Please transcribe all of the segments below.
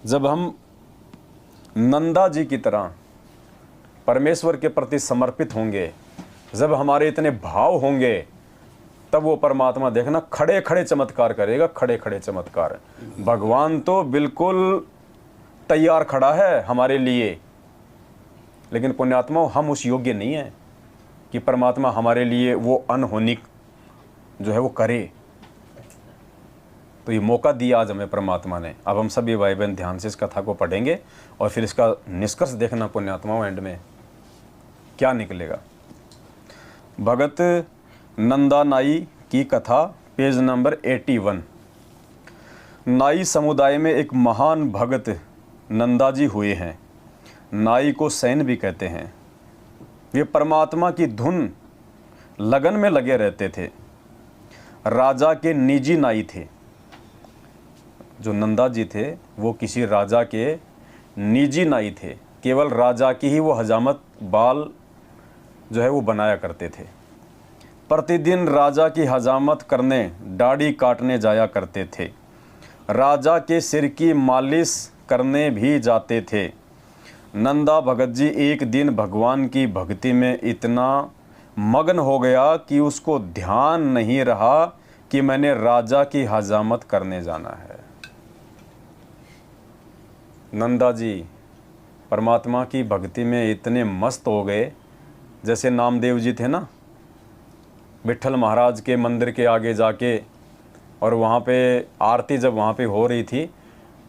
जब हम नंदा जी की तरह परमेश्वर के प्रति समर्पित होंगे, जब हमारे इतने भाव होंगे, तब वो परमात्मा देखना खड़े खड़े चमत्कार करेगा, खड़े खड़े चमत्कार। भगवान तो बिल्कुल तैयार खड़ा है हमारे लिए, लेकिन पुण्यात्मा हम उस योग्य नहीं है कि परमात्मा हमारे लिए वो अनहोनी जो है वो करे। तो ये मौका दिया आज हमें परमात्मा ने। अब हम सभी भाई बहन ध्यान से इस कथा को पढ़ेंगे और फिर इसका निष्कर्ष देखना पुण्यात्माओं, एंड में क्या निकलेगा। भगत नंदा नाई की कथा, पेज नंबर 81। नाई समुदाय में एक महान भगत नंदा जी हुए हैं। नाई को सैन भी कहते हैं। वे परमात्मा की धुन लगन में लगे रहते थे। राजा के निजी नाई थे। जो नंदा जी थे वो किसी राजा के निजी नाई थे। केवल राजा की ही वो हजामत बाल जो है वो बनाया करते थे। प्रतिदिन राजा की हजामत करने, दाढ़ी काटने जाया करते थे। राजा के सिर की मालिश करने भी जाते थे। नंदा भगत जी एक दिन भगवान की भक्ति में इतना मगन हो गया कि उसको ध्यान नहीं रहा कि मैंने राजा की हजामत करने जाना है। नंदा जी परमात्मा की भक्ति में इतने मस्त हो गए, जैसे नामदेव जी थे ना, विट्ठल महाराज के मंदिर के आगे जाके, और वहाँ पे आरती जब वहाँ पे हो रही थी,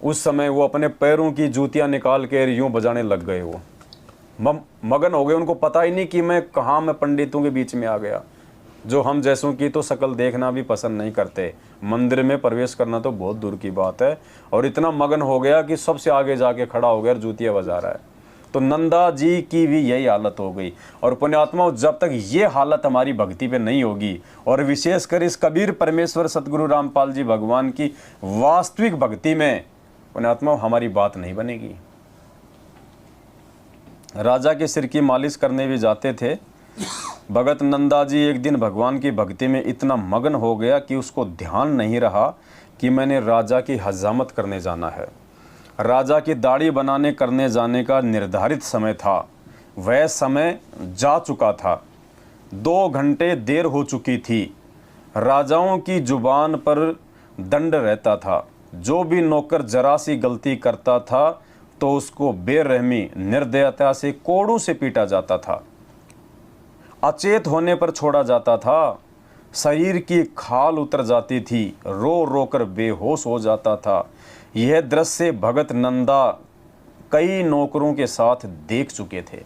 उस समय वो अपने पैरों की जूतियाँ निकाल के यूँ बजाने लग गए। वो मगन हो गए, उनको पता ही नहीं कि मैं कहाँ मैं पंडितों के बीच में आ गया। जो हम जैसों की तो शकल देखना भी पसंद नहीं करते, मंदिर में प्रवेश करना तो बहुत दूर की बात है। और इतना मगन हो गया कि सबसे आगे जाके खड़ा हो गया और जूतियाँ बजा रहा है। तो नंदा जी की भी यही हालत हो गई। और पुण्यात्मा, जब तक ये हालत हमारी भक्ति पे नहीं होगी, और विशेषकर इस कबीर परमेश्वर सतगुरु रामपाल जी भगवान की वास्तविक भक्ति में, पुण्यात्मा हमारी बात नहीं बनेगी। राजा के सिर की मालिश करने भी जाते थे। भगत नंदा जी एक दिन भगवान की भक्ति में इतना मगन हो गया कि उसको ध्यान नहीं रहा कि मैंने राजा की हजामत करने जाना है। राजा की दाढ़ी बनाने करने जाने का निर्धारित समय था। वह समय जा चुका था। 2 घंटे देर हो चुकी थी। राजाओं की जुबान पर दंड रहता था। जो भी नौकर जरा सी गलती करता था तो उसको बेरहमी निर्दयता से कोड़ों से पीटा जाता था, अचेत होने पर छोड़ा जाता था। शरीर की खाल उतर जाती थी, रो रो कर बेहोश हो जाता था। यह दृश्य भगत नंदा कई नौकरों के साथ देख चुके थे।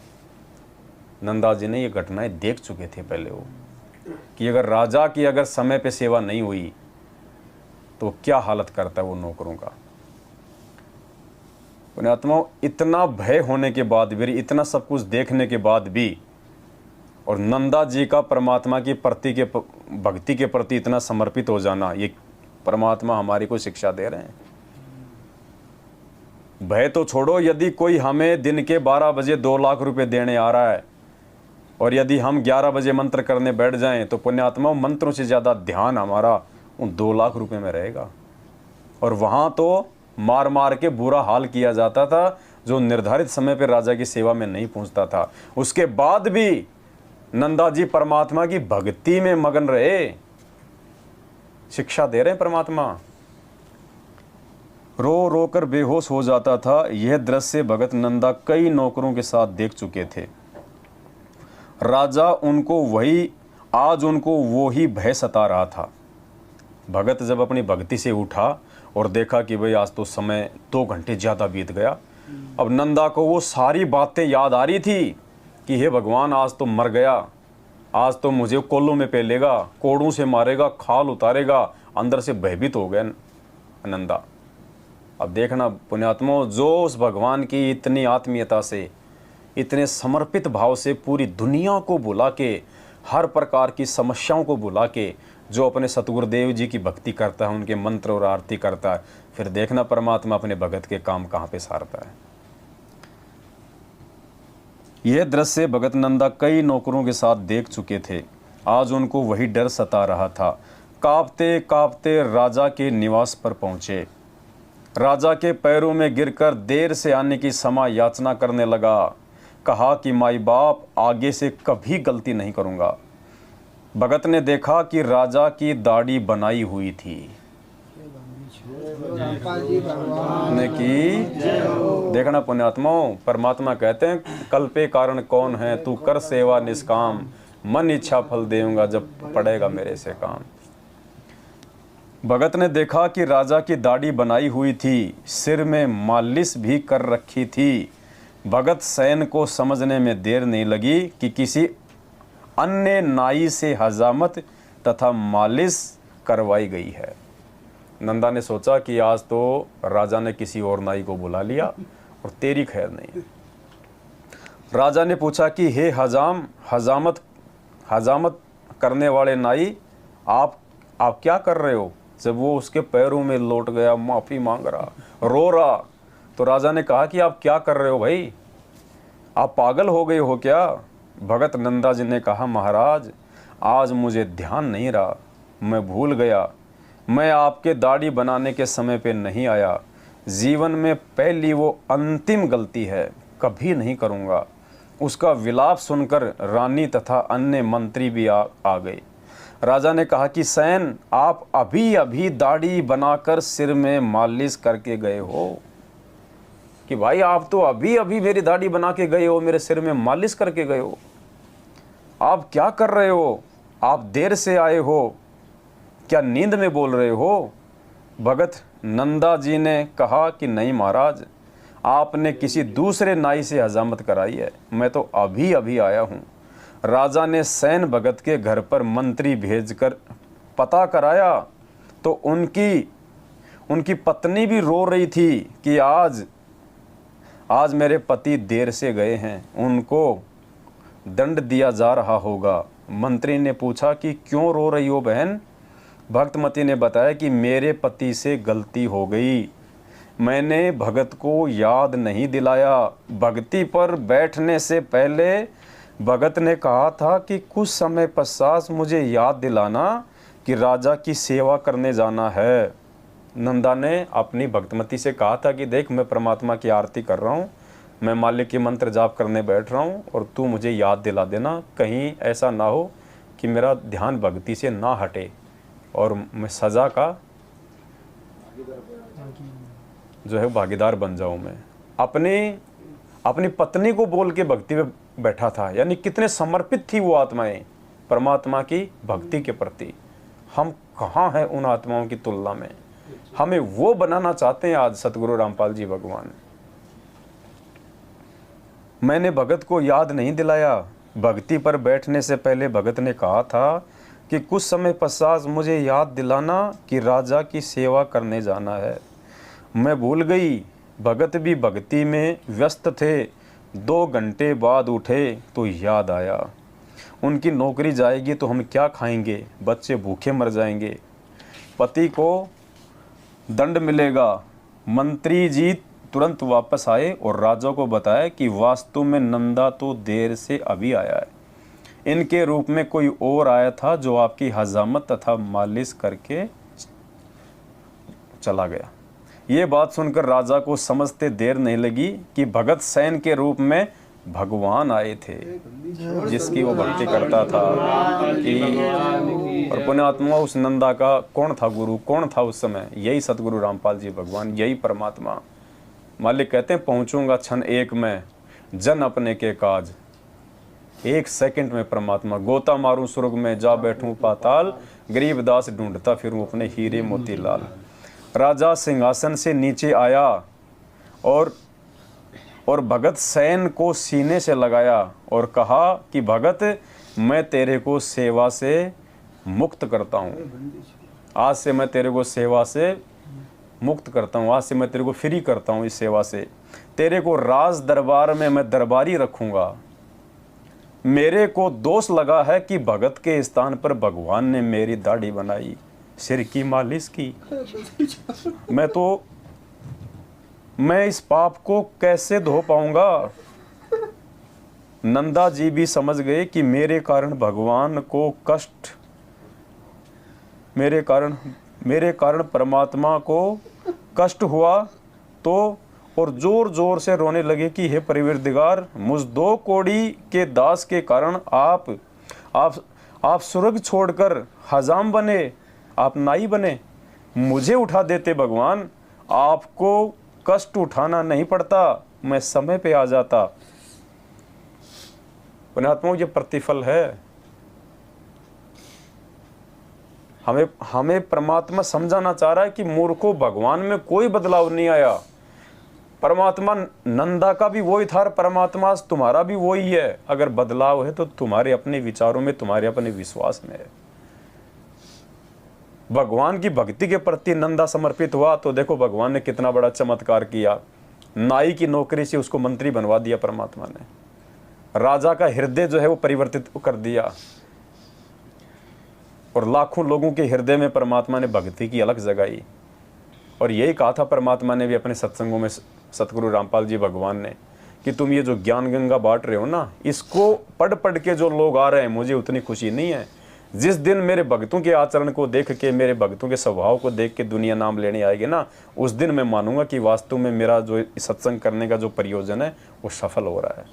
नंदा जी ने ये घटनाएं देख चुके थे पहले वो, कि अगर राजा की अगर समय पे सेवा नहीं हुई तो क्या हालत करता है वो नौकरों का। पुण्यात्मा, इतना भय होने के बाद भी, इतना सब कुछ देखने के बाद भी, और नंदा जी का परमात्मा की प्रति के भक्ति के प्रति इतना समर्पित हो जाना, ये परमात्मा हमारी को शिक्षा दे रहे हैं। भय तो छोड़ो, यदि कोई हमें दिन के 12 बजे 2 लाख रुपए देने आ रहा है, और यदि हम 11 बजे मंत्र करने बैठ जाएं, तो पुण्यात्मा मंत्रों से ज़्यादा ध्यान हमारा उन 2 लाख रुपए में रहेगा। और वहाँ तो मार मार के बुरा हाल किया जाता था जो निर्धारित समय पर राजा की सेवा में नहीं पहुँचता था। उसके बाद भी नंदा जी परमात्मा की भक्ति में मगन रहे। शिक्षा दे रहे हैं परमात्मा। रो रो कर बेहोश हो जाता था। यह दृश्य भगत नंदा कई नौकरों के साथ देख चुके थे। राजा उनको वही, आज उनको वो ही भय सता रहा था। भगत जब अपनी भक्ति से उठा और देखा कि भाई आज तो समय 2 घंटे ज़्यादा बीत गया, अब नंदा को वो सारी बातें याद आ रही थी कि हे भगवान, आज तो मर गया, आज तो मुझे कोल्लों में पेलेगा, कोड़ों से मारेगा, खाल उतारेगा। अंदर से भयभीत हो गया नंदा। अब देखना पुण्यात्मा, जो उस भगवान की इतनी आत्मीयता से, इतने समर्पित भाव से पूरी दुनिया को बुला के, हर प्रकार की समस्याओं को बुला के, जो अपने सतगुरुदेव जी की भक्ति करता है, उनके मंत्र और आरती करता है, फिर देखना परमात्मा अपने भगत के काम कहाँ पे सारता है। यह दृश्य भगत नंदा कई नौकरों के साथ देख चुके थे। आज उनको वही डर सता रहा था। कांपते कांपते राजा के निवास पर पहुंचे। राजा के पैरों में गिरकर देर से आने की क्षमा याचना करने लगा। कहा कि माई बाप, आगे से कभी गलती नहीं करूँगा। भगत ने देखा कि राजा की दाढ़ी बनाई हुई थी। ने की देखना पुण्यात्माओं, परमात्मा कहते हैं कल पे कारण कौन है, तू कर सेवा निष्काम, मन इच्छा फल देऊंगा जब पड़ेगा मेरे से काम। भगत ने देखा कि राजा की दाढ़ी बनाई हुई थी, सिर में मालिश भी कर रखी थी। भगत सैन को समझने में देर नहीं लगी कि किसी अन्य नाई से हजामत तथा मालिश करवाई गई है। नंदा ने सोचा कि आज तो राजा ने किसी और नाई को बुला लिया और तेरी खैर नहीं। राजा ने पूछा कि हे हजामत करने वाले नाई, आप क्या कर रहे हो? जब वो उसके पैरों में लौट गया, माफ़ी मांग रहा, रो रहा, तो राजा ने कहा कि आप क्या कर रहे हो भाई, आप पागल हो गए हो क्या? भगत नंदा जी ने कहा, महाराज आज मुझे ध्यान नहीं रहा, मैं भूल गया, मैं आपके दाढ़ी बनाने के समय पे नहीं आया। जीवन में पहली वो अंतिम गलती है, कभी नहीं करूँगा। उसका विलाप सुनकर रानी तथा अन्य मंत्री भी आ गए। राजा ने कहा कि सैन, आप अभी अभी दाढ़ी बनाकर सिर में मालिश करके गए हो। कि भाई आप तो अभी अभी मेरी दाढ़ी बना के गए हो, मेरे सिर में मालिश करके गए हो, आप क्या कर रहे हो? आप देर से आए हो, क्या नींद में बोल रहे हो? भगत नंदा जी ने कहा कि नहीं महाराज, आपने किसी दूसरे नाई से हजामत कराई है, मैं तो अभी अभी आया हूँ। राजा ने सैन भगत के घर पर मंत्री भेजकर पता कराया तो उनकी पत्नी भी रो रही थी कि आज मेरे पति देर से गए हैं, उनको दंड दिया जा रहा होगा। मंत्री ने पूछा कि क्यों रो रही हो बहन? भक्तमती ने बताया कि मेरे पति से गलती हो गई, मैंने भगत को याद नहीं दिलाया। भक्ति पर बैठने से पहले भगत ने कहा था कि कुछ समय पश्चात मुझे याद दिलाना कि राजा की सेवा करने जाना है। नंदा ने अपनी भक्तमती से कहा था कि देख, मैं परमात्मा की आरती कर रहा हूँ, मैं मालिक की मंत्र जाप करने बैठ रहा हूँ और तू मुझे याद दिला देना, कहीं ऐसा ना हो कि मेरा ध्यान भक्ति से ना हटे और मैं सज़ा का जो है भागीदार बन जाऊँ। मैं अपनी पत्नी को बोल के भक्ति में बैठा था, यानी कितने समर्पित थी वो आत्माएं परमात्मा की भक्ति के प्रति। हम कहाँ हैं उन आत्माओं की तुलना में? हमें वो बनाना चाहते हैं आज सतगुरु रामपाल जी भगवान। मैंने भगत को याद नहीं दिलाया। भक्ति पर बैठने से पहले भगत ने कहा था कि कुछ समय पश्चात मुझे याद दिलाना कि राजा की सेवा करने जाना है। मैं भूल गई। भगत भी भक्ति में व्यस्त थे। 2 घंटे बाद उठे तो याद आया, उनकी नौकरी जाएगी तो हम क्या खाएंगे, बच्चे भूखे मर जाएंगे, पति को दंड मिलेगा। मंत्री जी तुरंत वापस आए और राजा को बताया कि वास्तव में नंदा तो देर से अभी आया है, इनके रूप में कोई और आया था जो आपकी हजामत तथा मालिश करके चला गया। ये बात सुनकर राजा को समझते देर नहीं लगी कि भगत सैन के रूप में भगवान आए थे जिसकी वो भक्ति करता था। कि और पुण्यात्मा उस नंदा का कौन था गुरु, कौन था उस समय? यही सतगुरु रामपाल जी भगवान, यही परमात्मा। मालिक कहते हैं पहुंचूंगा क्षण एक में जन अपने के काज। 1 सेकंड में परमात्मा, गोता मारूं स्वर्ग में जा बैठूं पाताल, गरीबदास ढूंढता फिरूं अपने हीरे मोती लाल। राजा सिंहासन से नीचे आया और भगत सैन को सीने से लगाया और कहा कि भगत, मैं तेरे को सेवा से मुक्त करता हूँ। आज से मैं तेरे को सेवा से मुक्त करता हूँ, आज से मैं तेरे को फ्री करता हूँ इस सेवा से। तेरे को राज दरबार में मैं दरबारी रखूँगा। मेरे को दोष लगा है कि भगत के स्थान पर भगवान ने मेरी दाढ़ी बनाई, सिर की मालिश की। मैं इस पाप को कैसे धो पाऊंगा? नंदा जी भी समझ गए कि मेरे कारण भगवान को कष्ट, मेरे कारण परमात्मा को कष्ट हुआ तो और जोर जोर से रोने लगे कि हे परवरदिगार, मुझ 2 कौड़ी के दास के कारण आप स्वर्ग छोड़कर हजाम बने, आप नाई बने, मुझे उठा देते भगवान, आपको कष्ट उठाना नहीं पड़ता, मैं समय पे आ जाता। पुण्यात्माओं, ये प्रतिफल है। हमें परमात्मा समझाना चाह रहा है कि मूर्खों, भगवान में कोई बदलाव नहीं आया। परमात्मा नंदा का भी वही था, परमात्मा तुम्हारा भी वही है। अगर बदलाव है तो तुम्हारे अपने विचारों में, तुम्हारे अपने विश्वास में है। भगवान की भक्ति के प्रति नंदा समर्पित हुआ तो देखो भगवान ने कितना बड़ा चमत्कार किया। नाई की नौकरी से उसको मंत्री बनवा दिया परमात्मा ने। राजा का हृदय जो है वो परिवर्तित कर दिया और लाखों लोगों के हृदय में परमात्मा ने भक्ति की अलग जगाई। और यही कहा था परमात्मा ने भी अपने सत्संगों में, सतगुरु रामपाल जी भगवान ने, कि तुम ये जो ज्ञान गंगा बांट रहे हो ना, इसको पढ़ पढ़ के जो लोग आ रहे हैं, मुझे उतनी खुशी नहीं है। जिस दिन मेरे भक्तों के आचरण को देख के, मेरे भक्तों के स्वभाव को देख के दुनिया नाम लेने आएगी ना, उस दिन मैं मानूंगा कि वास्तव में मेरा जो सत्संग करने का जो प्रयोजन है वो सफल हो रहा है।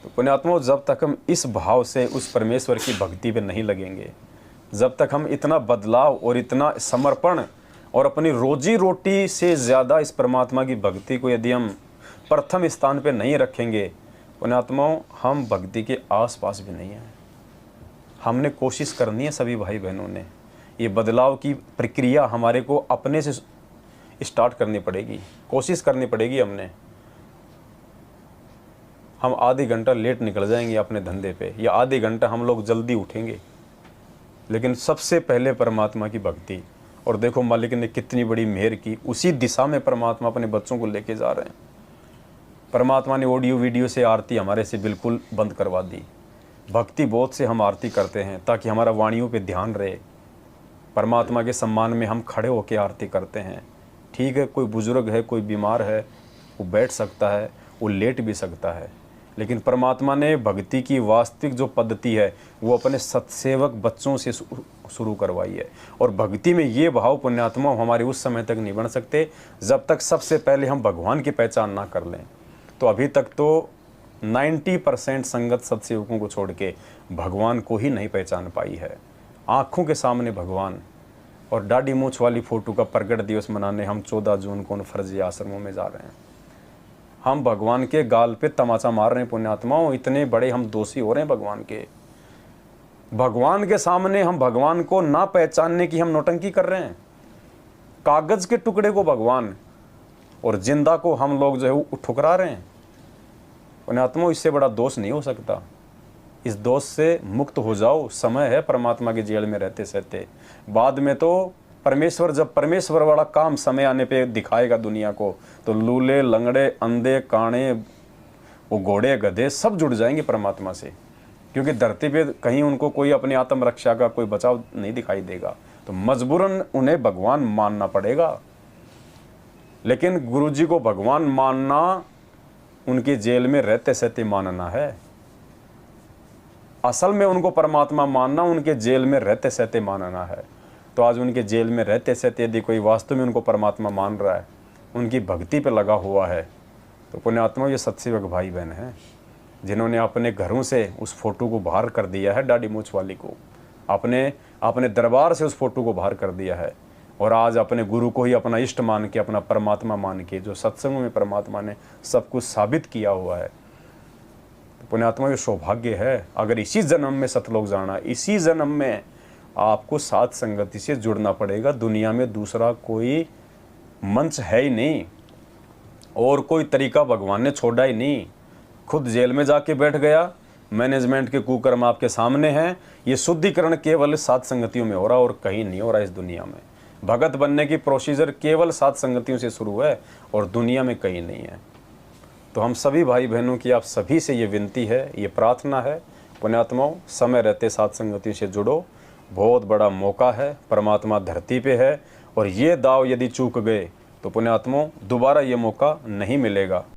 तो पुण्यात्माओं, जब तक हम इस भाव से उस परमेश्वर की भक्ति पे नहीं लगेंगे, जब तक हम इतना बदलाव और इतना समर्पण और अपनी रोजी रोटी से ज़्यादा इस परमात्मा की भक्ति को यदि हम प्रथम स्थान पे नहीं रखेंगे, पुण्यात्माओं, हम भक्ति के आसपास भी नहीं हैं। हमने कोशिश करनी है सभी भाई बहनों ने। ये बदलाव की प्रक्रिया हमारे को अपने से स्टार्ट करनी पड़ेगी, कोशिश करनी पड़ेगी हमने। हम आधे घंटा लेट निकल जाएंगे अपने धंधे पे, या आधे घंटा हम लोग जल्दी उठेंगे, लेकिन सबसे पहले परमात्मा की भक्ति। और देखो मालिक ने कितनी बड़ी मेहर की, उसी दिशा में परमात्मा अपने बच्चों को लेके जा रहे हैं। परमात्मा ने ऑडियो वीडियो से आरती हमारे से बिल्कुल बंद करवा दी। भक्ति बोध से हम आरती करते हैं ताकि हमारा वाणियों पे ध्यान रहे। परमात्मा के सम्मान में हम खड़े होकर आरती करते हैं। ठीक है, कोई बुजुर्ग है, कोई बीमार है, वो बैठ सकता है, वो लेट भी सकता है, लेकिन परमात्मा ने भक्ति की वास्तविक जो पद्धति है वो अपने सत्सेवक बच्चों से शुरू करवाई है। और भक्ति में ये भाव पुण्यात्मा हमारे उस समय तक नहीं बन सकते जब तक सबसे पहले हम भगवान की पहचान ना कर लें। तो अभी तक तो 90% संगत सत्सेवकों को छोड़ के भगवान को ही नहीं पहचान पाई है। आँखों के सामने भगवान और दाढ़ी मूछ वाली फ़ोटो का प्रगट दिवस मनाने हम 14 जून को उन फर्जी आश्रमों में जा रहे हैं। हम भगवान के गाल पे तमाचा मार रहे हैं पुण्यात्माओं। इतने बड़े हम दोषी हो रहे हैं भगवान के। भगवान के सामने हम भगवान को ना पहचानने की हम नौटंकी कर रहे हैं। कागज के टुकड़े को भगवान और जिंदा को हम लोग जो है वो ठुकरा रहे हैं। पुण्यात्माओं, इससे बड़ा दोष नहीं हो सकता। इस दोष से मुक्त हो जाओ। समय है परमात्मा की जेल में रहते सहते। बाद में तो परमेश्वर, जब परमेश्वर वाला काम समय आने पे दिखाएगा दुनिया को, तो लूले, लंगड़े, अंधे, काणे, वो घोड़े, गधे सब जुड़ जाएंगे परमात्मा से, क्योंकि धरती पे कहीं उनको कोई अपनी आत्मरक्षा का कोई बचाव नहीं दिखाई देगा। तो मजबूरन उन्हें भगवान मानना पड़ेगा। लेकिन गुरुजी को भगवान मानना उनकी जेल में रहते सहते मानना है। असल में उनको परमात्मा मानना उनके जेल में रहते सहते मानना है। तो आज उनके जेल में रहते सहते यदि कोई वास्तव में उनको परमात्मा मान रहा है, उनकी भक्ति पे लगा हुआ है, तो पुण्यात्मा ये सत्सेवक भाई बहन हैं जिन्होंने अपने घरों से उस फोटो को बाहर कर दिया है, दाढ़ी मूछ वाली को, अपने दरबार से उस फोटो को बाहर कर दिया है, और आज अपने गुरु को ही अपना इष्ट मान के, अपना परमात्मा मान के, जो सत्संगों में परमात्मा ने सब कुछ साबित किया हुआ है। तो पुण्यात्मा ये सौभाग्य है। अगर इसी जन्म में सतलोक जाना, इसी जन्म में आपको साथ संगति से जुड़ना पड़ेगा। दुनिया में दूसरा कोई मंच है ही नहीं, और कोई तरीका भगवान ने छोड़ा ही नहीं। खुद जेल में जाके बैठ गया। मैनेजमेंट के कुकर्म आपके सामने हैं। ये शुद्धिकरण केवल साथ संगतियों में हो रहा और कहीं नहीं हो रहा। इस दुनिया में भगत बनने की प्रोसीजर केवल साथ संगतियों से शुरू है और दुनिया में कहीं नहीं है। तो हम सभी भाई बहनों की आप सभी से ये विनती है, ये प्रार्थना है, पुण्यात्माओं, समय रहते साथ संगतियों से जुड़ो। बहुत बड़ा मौका है, परमात्मा धरती पे है, और ये दाव यदि चूक गए तो पुण्यात्माओं दोबारा ये मौका नहीं मिलेगा।